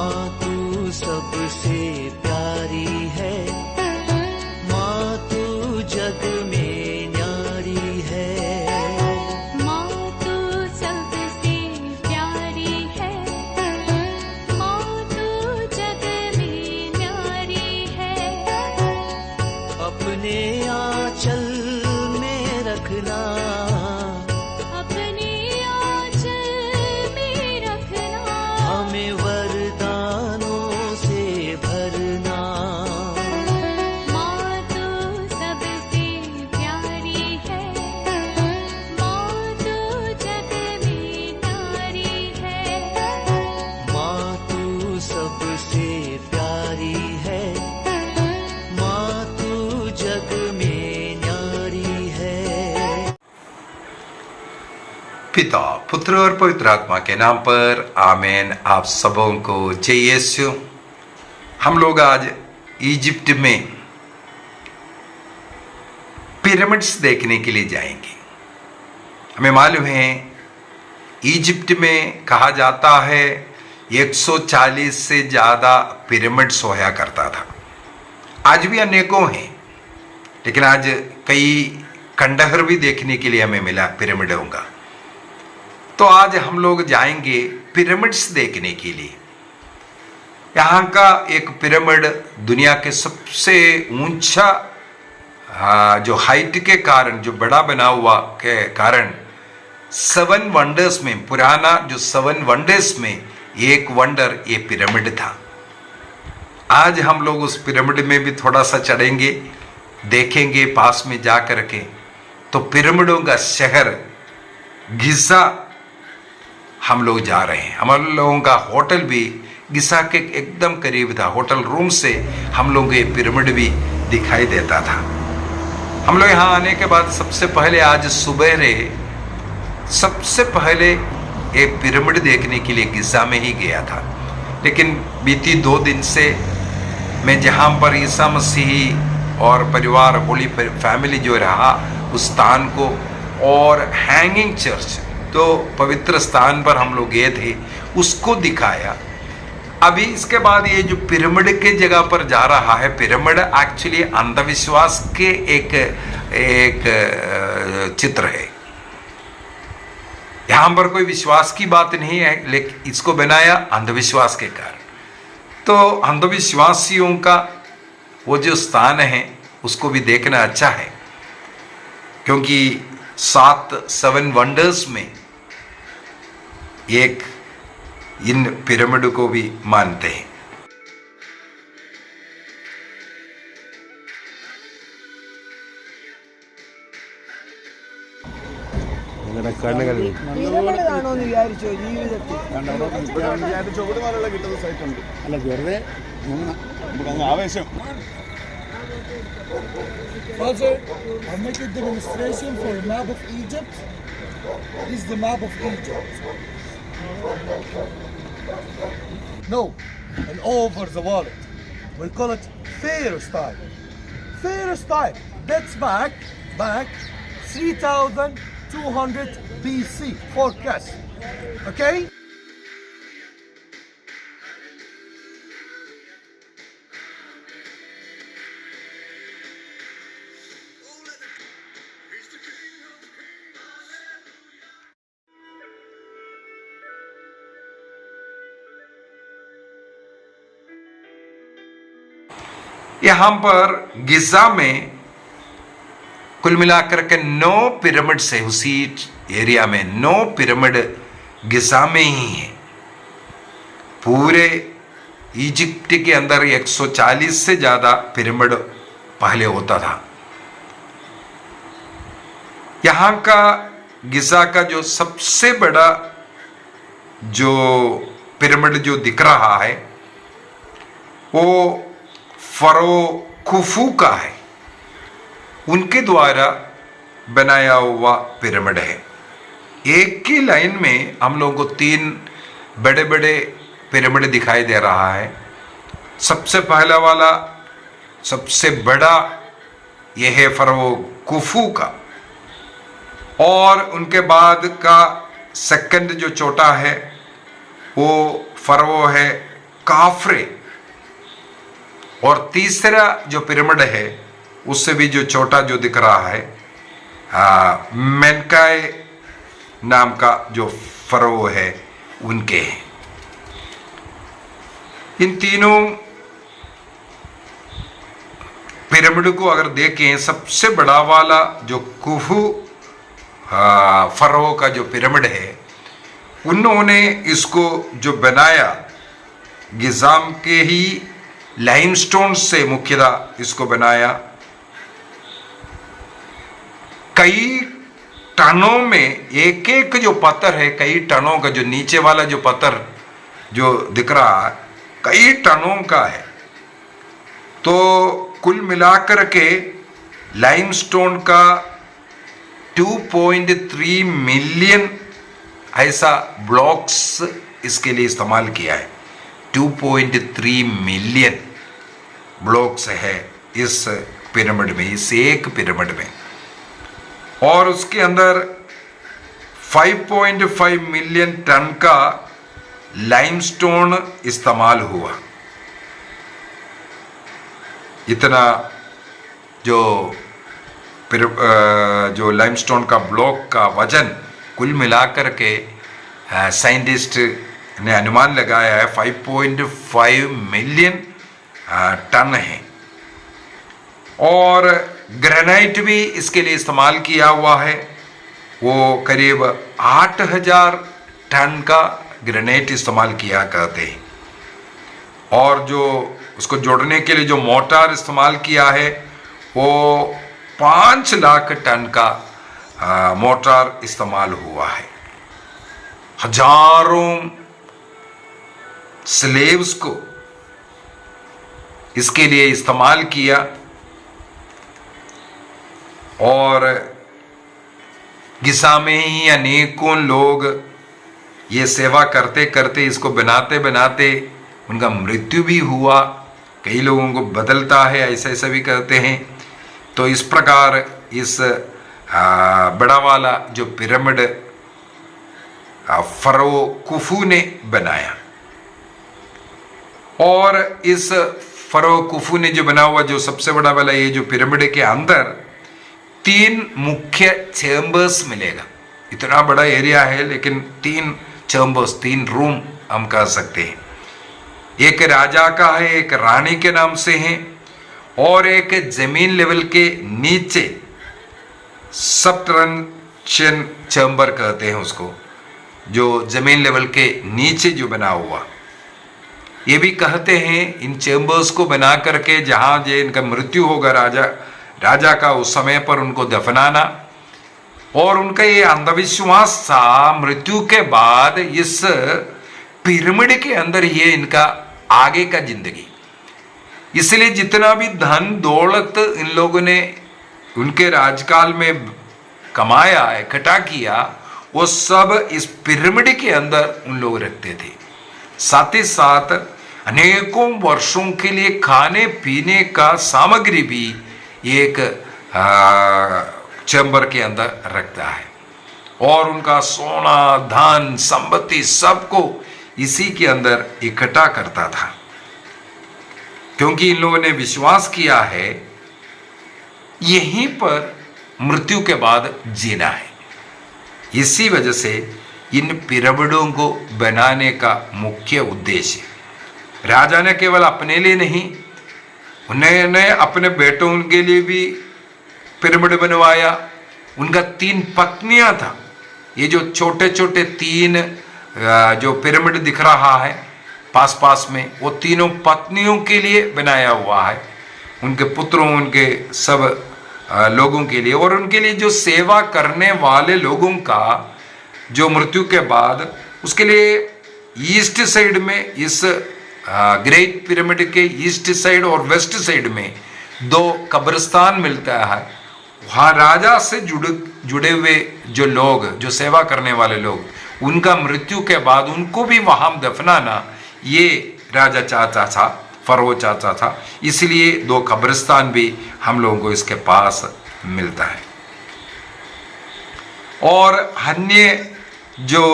माँ तू सबसे प्यारी है, माँ तू जग में न्यारी है। माँ तू सबसे प्यारी है, माँ तू जग में न्यारी है। अपने आंचल में रखना, अपने आंचल में रखना। हमें वरदानों से भरना। माँ तू सबसे प्यारी है, माँ तू जग में न्यारी है। माँ तू सबसे प्यारी है, माँ तू जग में न्यारी है। पिता, पुत्र और पवित्र आत्मा के नाम पर आमीन। आप सबों को जय यीशु। हम लोग आज इजिप्ट में पिरामिड्स देखने के लिए जाएंगे। हमें मालूम है इजिप्ट में कहा जाता है 140 से ज़्यादा पिरामिड्स होया करता था। आज भी अनेकों हैं, लेकिन आज कई खंडहर भी देखने के लिए हमें मिला पिरामिडों का। तो आज हम लोग जाएंगे पिरामिड्स देखने के लिए। यहाँ का एक पिरामिड दुनिया के सबसे ऊंचा जो हाइट के कारण, जो बड़ा बना हुआ के कारण 7 वंडर्स में, पुराना जो 7 वंडर्स में एक वंडर ये पिरामिड था। आज हम लोग उस पिरामिड में भी थोड़ा सा चढ़ेंगे, देखेंगे पास में जा कर के। तो पिरामिडों का शहर गिज़ा हम लोग जा रहे हैं। हम लोगों का होटल भी गिज़ा के एकदम करीब था। होटल रूम से हम लोगों को ये पिरामिड भी दिखाई देता था। हम लोग यहाँ आने के बाद सबसे पहले आज सुबह सबसे पहले ये पिरामिड देखने के लिए गिज़ा में ही गया था। लेकिन बीती 2 दिन से मैं जहाँ पर ईसा मसीह और परिवार, होली फैमिली जो रहा, उस स्थान को और हैंगिंग चर्च, तो पवित्र स्थान पर हम लोग गए थे, उसको दिखाया। अभी इसके बाद ये जो पिरामिड के जगह पर जा रहा है, पिरामिड एक्चुअली अंधविश्वास के एक चित्र है। यहाँ पर कोई विश्वास की बात नहीं है, लेकिन इसको बनाया अंधविश्वास के कारण। तो अंधविश्वासियों का वो जो स्थान है उसको भी देखना अच्छा है, क्योंकि 7 वंडर्स में एक इन पिरामिड को भी मानते हैं। Father, I'll make a demonstration for a map of Egypt. This is the map of Egypt. No, and all over the world. We call it Pharaoh's time. Pharaoh's time. That's back 3200 BC forecast. Okay? यहाँ पर Giza में कुल मिलाकर के 9 pyramid से, उसी area में 9 pyramid Giza में ही है। पूरे इजिप्ट के अंदर 140 से ज़्यादा पिरामिड पहले होता था। यहाँ का गिज़ा का जो सबसे बड़ा जो पिरामिड जो दिख रहा है वो फरो खुफू का है। उनके द्वारा बनाया हुआ पिरामिड है। एक ही लाइन में हम लोगों को 3 बड़े बड़े पिरामिड दिखाई दे रहा है। सबसे पहला वाला सबसे बड़ा यह है फरो खुफू का, और उनके बाद का सेकंड जो छोटा है वो फरो है काफ्रे, और तीसरा जो पिरामिड है उससे भी जो छोटा जो दिख रहा है मेनकाय नाम का जो फरो है उनके हैं। इन तीनों पिरामिड को अगर देखें, सबसे बड़ा वाला जो कुफू फरो का जो पिरामिड है, उन्होंने इसको जो बनाया गिजाम के ही लाइमस्टोन से मुख्यतः इसको बनाया। कई टनों में एक एक जो पत्थर है, कई टनों का जो नीचे वाला जो पत्थर जो दिख रहा है कई टनों का है। तो कुल मिलाकर के लाइमस्टोन का 2.3 मिलियन ऐसा ब्लॉक्स इसके लिए इस्तेमाल किया है। 2.3 मिलियन ब्लॉक्स है इस पिरामिड में, इस एक पिरामिड में। और उसके अंदर 5.5 मिलियन टन का लाइमस्टोन इस्तेमाल हुआ। इतना जो लाइमस्टोन का ब्लॉक का वजन कुल मिलाकर के साइंटिस्ट ने अनुमान लगाया है 5.5 मिलियन टन है। और ग्रेनाइट भी इसके लिए इस्तेमाल किया हुआ है, वो करीब 8000 टन का ग्रेनाइट इस्तेमाल किया करते हैं। और जो उसको जोड़ने के लिए जो मोटार इस्तेमाल किया है वो 5 लाख टन का मोटार इस्तेमाल हुआ है। हजारों स्लेव्स को इसके लिए इस्तेमाल किया। और गिजा में ही अनेकों लोग ये सेवा करते करते इसको बनाते बनाते उनका मृत्यु भी हुआ। कई लोगों को बदलता है, ऐसा ऐसा भी करते हैं। तो इस प्रकार इस बड़ा वाला जो पिरामिड फरो कुफू ने बनाया। और इस फरो कुफू ने जो बना हुआ जो सबसे बड़ा वाला ये जो पिरामिड के अंदर 3 मुख्य चैम्बर्स मिलेगा। इतना बड़ा एरिया है लेकिन 3 चैम्बर्स, 3 रूम हम कह सकते हैं। एक राजा का है, एक रानी के नाम से है, और एक जमीन लेवल के नीचे सबटरेनियन चैम्बर कहते हैं उसको, जो जमीन लेवल के नीचे जो बना हुआ। ये भी कहते हैं इन चैम्बर्स को बना करके जहां जे इनका मृत्यु होगा राजा का, उस समय पर उनको दफनाना। और उनका ये अंधविश्वास था मृत्यु के बाद इस पिरामिड के अंदर ये इनका आगे का जिंदगी। इसलिए जितना भी धन दौलत इन लोगों ने उनके राजकाल में कमाया, इकट्ठा किया, वो सब इस पिरामिड के अंदर उन लोग रखते थे। साथ ही साथ अनेकों वर्षों के लिए खाने पीने का सामग्री भी एक चैम्बर के अंदर रखता है। और उनका सोना धन संपत्ति सबको इसी के अंदर इकट्ठा करता था, क्योंकि इन लोगों ने विश्वास किया है यहीं पर मृत्यु के बाद जीना है। इसी वजह से इन पिरामिडों को बनाने का मुख्य उद्देश्य राजा ने केवल अपने लिए नहीं, उन्होंने अपने बेटों के लिए भी पिरामिड बनवाया। उनका 3 पत्नियां था। ये जो छोटे छोटे 3 जो पिरामिड दिख रहा है पास पास में, वो तीनों पत्नियों के लिए बनाया हुआ है, उनके पुत्रों, उनके सब लोगों के लिए। और उनके लिए जो सेवा करने वाले लोगों का जो मृत्यु के बाद, उसके लिए ईस्ट साइड में, इस ग्रेट पिरामिड के ईस्ट साइड और वेस्ट साइड में 2 कब्रिस्तान मिलता है। वहाँ राजा से जुड़े हुए जो लोग, जो सेवा करने वाले लोग, उनका मृत्यु के बाद उनको भी वहाँ दफनाना ये राजा चाहता था, फरो चाहता था। इसलिए 2 कब्रिस्तान भी हम लोगों को इसके पास मिलता है। और अन्य जो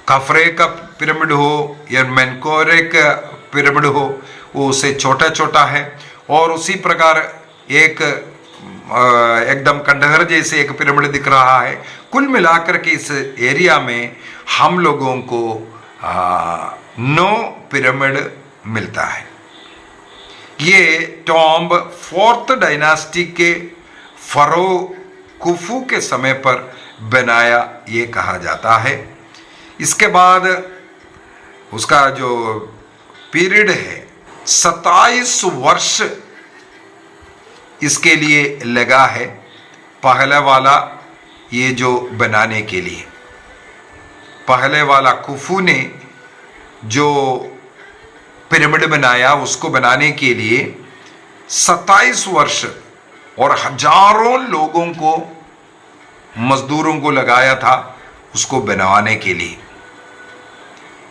खफरे का पिरामिड हो या मेनकोरे का पिरामिड हो वो उससे छोटा छोटा है, और उसी प्रकार एक एकदम खंडहर जैसे एक पिरामिड दिख रहा है। कुल मिलाकर के इस एरिया में हम लोगों को 9 पिरामिड मिलता है। ये टॉम्ब 4th डायनास्टी के फरो कुफू के समय पर बनाया ये कहा जाता है। इसके बाद उसका जो पीरियड है 27 वर्ष इसके लिए लगा है, पहले वाला ये जो बनाने के लिए। पहले वाला कुफू ने जो पिरामिड बनाया उसको बनाने के लिए 27 वर्ष और हजारों लोगों को, मजदूरों को लगाया था उसको बनवाने के लिए।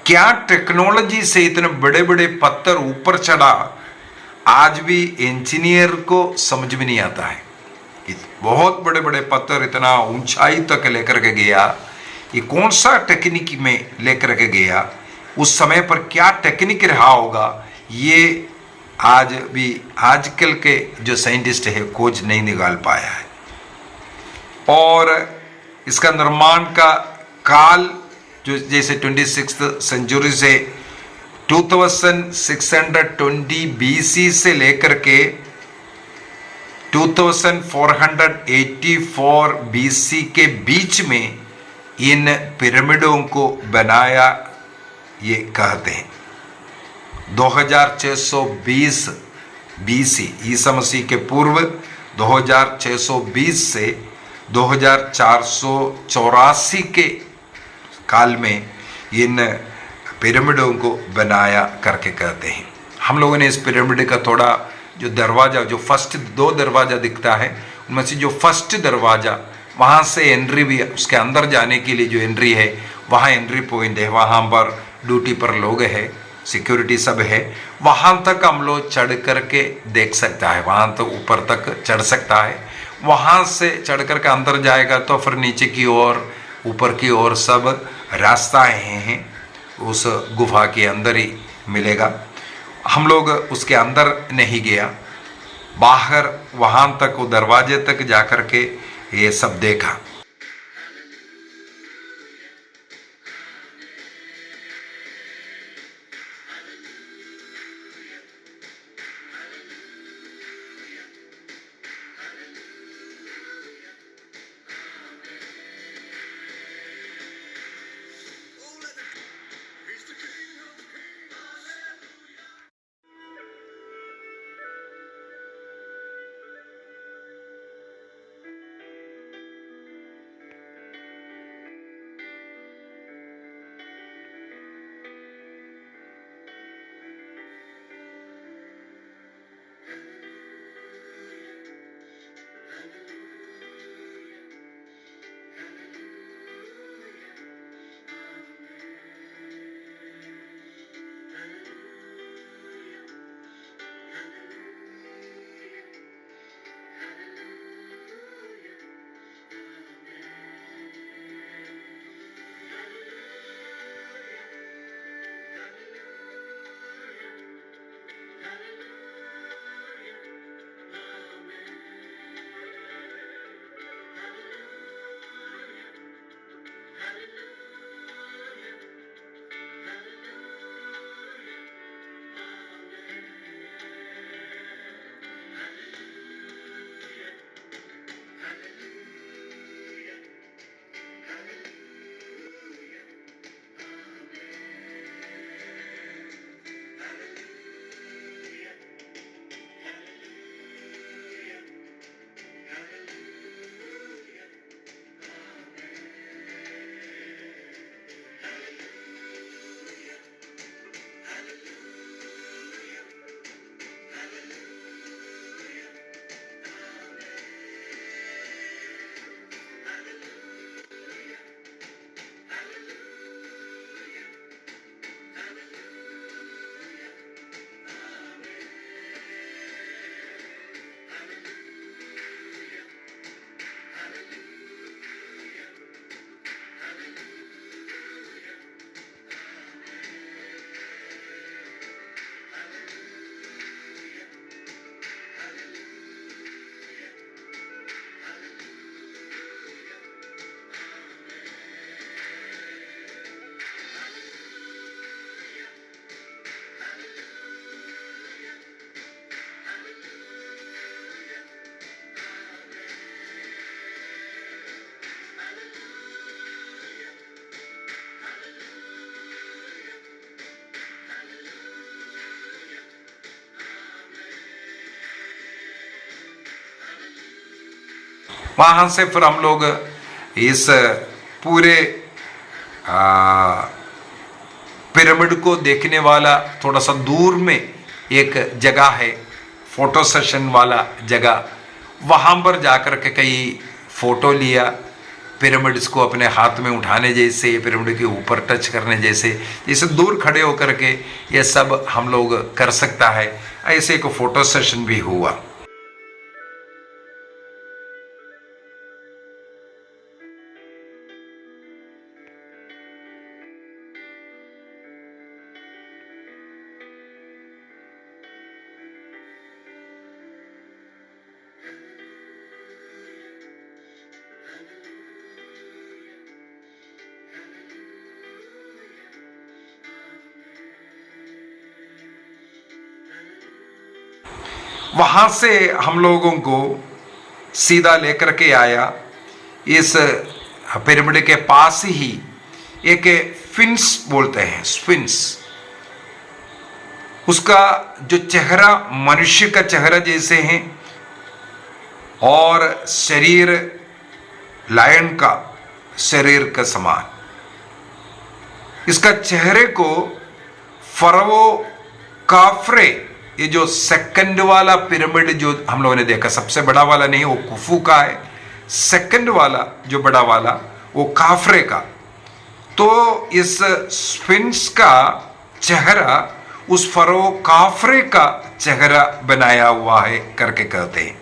क्या टेक्नोलॉजी से इतने बड़े बड़े पत्थर ऊपर चढ़ा, आज भी इंजीनियर को समझ में नहीं आता है। बहुत बड़े बड़े पत्थर इतना ऊंचाई तक लेकर के गया, ये कौन सा टेक्निक में लेकर के गया, उस समय पर क्या टेक्निक रहा होगा, ये आज भी आजकल के जो साइंटिस्ट है खोज नहीं निकाल पाया है। और इसका निर्माण का काल जो जैसे 26th सेंचुरी से 2620 BC से लेकर के 2484 BC के बीच में इन पिरामिडों को बनाया ये कहते हैं। 2620 BC ईसा मसीह के पूर्व 2620 से 2484 के काल में इन पिरामिडों को बनाया करके कहते हैं। हम लोगों ने इस पिरामिड का थोड़ा जो दरवाज़ा, जो फर्स्ट 2 दरवाज़ा दिखता है उनमें से जो फर्स्ट दरवाज़ा, वहाँ से एंट्री भी, उसके अंदर जाने के लिए जो एंट्री है वहाँ एंट्री पॉइंट है, वहाँ पर ड्यूटी पर लोग है, सिक्योरिटी सब है, वहाँ तक हम लोग चढ़ करके देख सकता है, वहाँ तो ऊपर तक चढ़ सकता है। वहाँ से चढ़ करके अंदर जाएगा तो फिर नीचे की ओर, ऊपर की ओर सब रास्ता हैं, उस गुफा के अंदर ही मिलेगा। हम लोग उसके अंदर नहीं गया, बाहर वहाँ तक, वो दरवाजे तक जा कर के ये सब देखा। वहाँ से फिर हम लोग इस पूरे पिरामिड को देखने वाला थोड़ा सा दूर में एक जगह है, फोटो सेशन वाला जगह, वहाँ पर जाकर के कई फोटो लिया, पिरामिड्स को अपने हाथ में उठाने जैसे, पिरामिड के ऊपर टच करने जैसे, जैसे दूर खड़े होकर के ये सब हम लोग कर सकता है, ऐसे एक फोटो सेशन भी हुआ। वहाँ से हम लोगों को सीधा लेकर के आया इस पिरामिड के पास ही एक स्फिंक्स बोलते हैं, स्फिंक्स। उसका जो चेहरा मनुष्य का चेहरा जैसे है और शरीर लायन का शरीर का समान। इसका चेहरे को फरो काफ्रे, ये जो सेकंड वाला पिरामिड जो हम लोगों ने देखा, सबसे बड़ा वाला नहीं, वो कुफू का है, सेकंड वाला जो बड़ा वाला वो काफ्रे का। तो इस स्फिंक्स का चेहरा उस फरो काफ्रे का चेहरा बनाया हुआ है करके कहते हैं।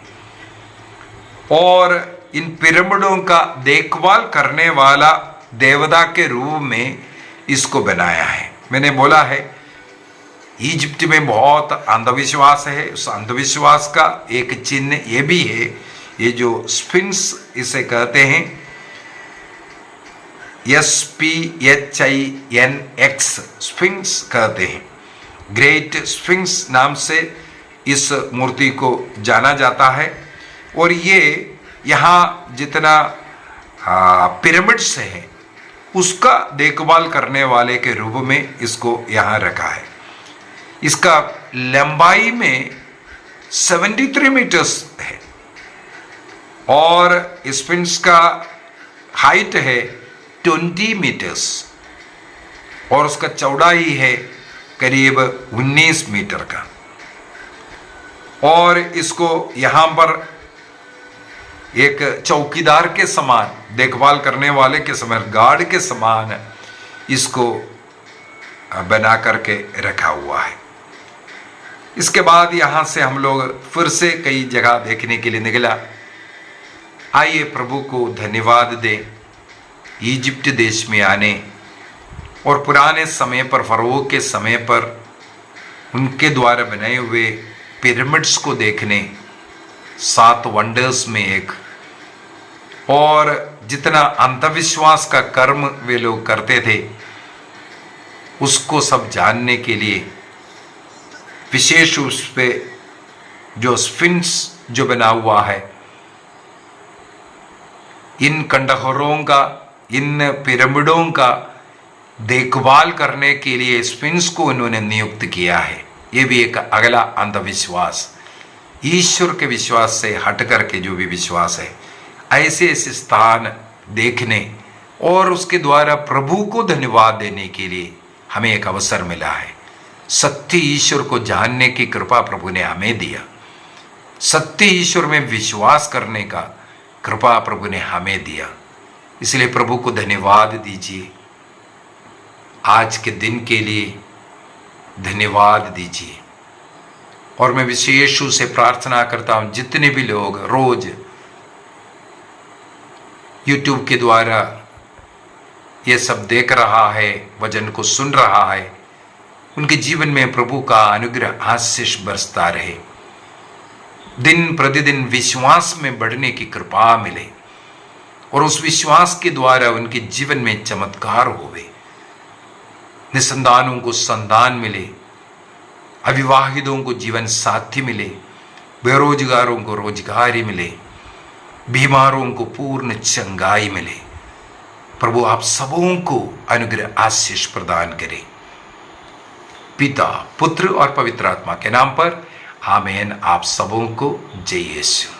और इन पिरामिडों का देखभाल करने वाला देवता के रूप में इसको बनाया है। मैंने बोला है इजिप्ट में बहुत अंधविश्वास है, उस अंधविश्वास का एक चिन्ह ये भी है, ये जो स्फिंक्स इसे कहते हैं, SPHINX स्फिंक्स कहते हैं। ग्रेट स्फिंक्स नाम से इस मूर्ति को जाना जाता है। और ये यहाँ जितना पिरामिड्स है उसका देखभाल करने वाले के रूप में इसको यहाँ रखा है। इसका लंबाई में 73 मीटर्स है और स्फिंक्स का हाइट है 20 मीटर्स और उसका चौड़ाई है करीब 19 मीटर का। और इसको यहाँ पर एक चौकीदार के समान, देखभाल करने वाले के समान, गार्ड के समान इसको बना करके रखा हुआ है। इसके बाद यहाँ से हम लोग फिर से कई जगह देखने के लिए निकला। आइए प्रभु को धन्यवाद दें इजिप्ट देश में आने और पुराने समय पर, फरो के समय पर उनके द्वारा बनाए हुए पिरामिड्स को देखने, 7 वंडर्स में एक। और जितना अंधविश्वास का कर्म वे लोग करते थे उसको सब जानने के लिए विशेष रूप पे जो स्फिंक्स जो बना हुआ है, इन खंडहरों का, इन पिरामिडों का देखभाल करने के लिए स्फिंक्स को उन्होंने नियुक्त किया है। ये भी एक अगला अंधविश्वास, ईश्वर के विश्वास से हट करके जो भी विश्वास है, ऐसे ऐसे स्थान देखने और उसके द्वारा प्रभु को धन्यवाद देने के लिए हमें एक अवसर मिला है। सत्य ईश्वर को जानने की कृपा प्रभु ने हमें दिया, सत्य ईश्वर में विश्वास करने का कृपा प्रभु ने हमें दिया। इसलिए प्रभु को धन्यवाद दीजिए, आज के दिन के लिए धन्यवाद दीजिए। और मैं विशेष रूप से प्रार्थना करता हूँ जितने भी लोग रोज यूट्यूब के द्वारा ये सब देख रहा है, वचन को सुन रहा है, उनके जीवन में प्रभु का अनुग्रह आशीष बरसता रहे, दिन प्रतिदिन विश्वास में बढ़ने की कृपा मिले और उस विश्वास के द्वारा उनके जीवन में चमत्कार होवे, निसंतानों को संतान मिले, अविवाहितों को जीवन साथी मिले, बेरोजगारों को रोजगारी मिले, बीमारों को पूर्ण चंगाई मिले। प्रभु आप सबों को अनुग्रह आशीष प्रदान करें। पिता, पुत्र और पवित्र आत्मा के नाम पर आमेन। आप सबों को जय यीशु।